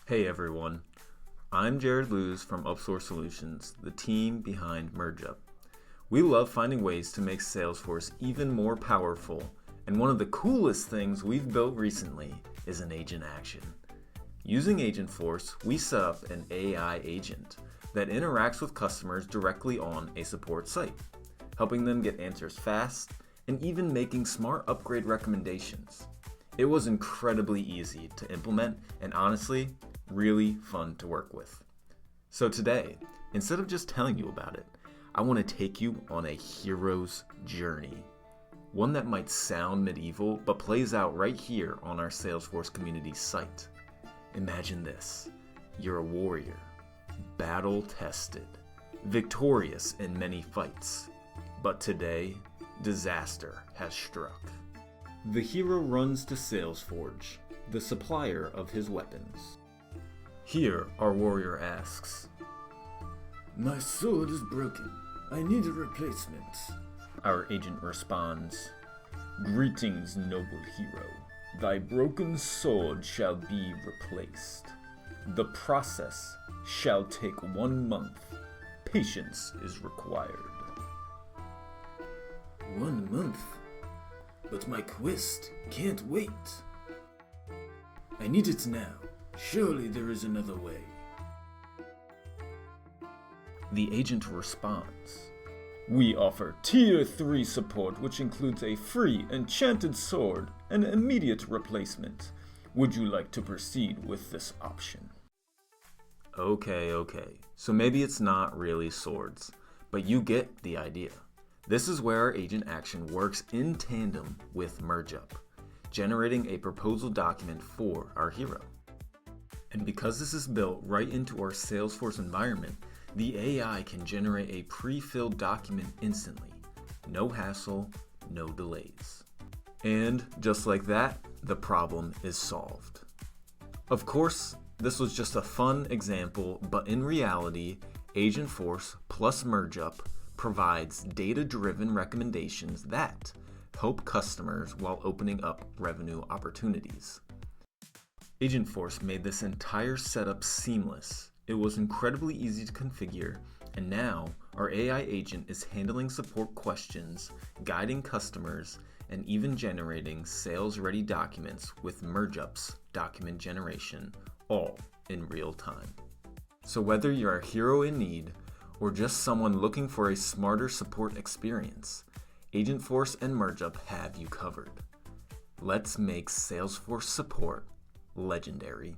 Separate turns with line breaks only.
Hey everyone, I'm Jared Luz from Upsource Solutions, the team behind MergeUp. We love finding ways to make Salesforce even more powerful, and one of the coolest things we've built recently is an agent action. Using Agentforce, we set up an AI agent that interacts with customers directly on a support site, helping them get answers fast and even making smart upgrade recommendations. It was incredibly easy to implement and honestly, really fun to work with. So today, instead of just telling you about it, I want to take you on a hero's journey. One that might sound medieval, but plays out right here on our Salesforce community site. Imagine this. You're a warrior, battle-tested, victorious in many fights. But today, disaster has struck. The hero runs to Salesforce, the supplier of his weapons. Here, our warrior asks,
"My sword is broken. I need a replacement."
Our agent responds, "Greetings, noble hero. Thy broken sword shall be replaced. The process shall take 1 month. Patience is required."
1 month? But my quest can't wait. I need it now. Surely there is another way.
The agent responds, "We offer Tier 3 support, which includes a free enchanted sword and immediate replacement. Would you like to proceed with this option?" Okay. So maybe it's not really swords, but you get the idea. This is where our agent action works in tandem with MergeUp, generating a proposal document for our hero. And because this is built right into our Salesforce environment, the AI can generate a pre-filled document instantly. No hassle, no delays. And just like that, the problem is solved. Of course, this was just a fun example, but in reality, Agentforce plus MergeUp provides data-driven recommendations that help customers while opening up revenue opportunities. Agentforce made this entire setup seamless. It was incredibly easy to configure, and now our AI agent is handling support questions, guiding customers, and even generating sales-ready documents with MergeUp's document generation, all in real time. So whether you're a hero in need or just someone looking for a smarter support experience, Agentforce and MergeUp have you covered. Let's make Salesforce support legendary.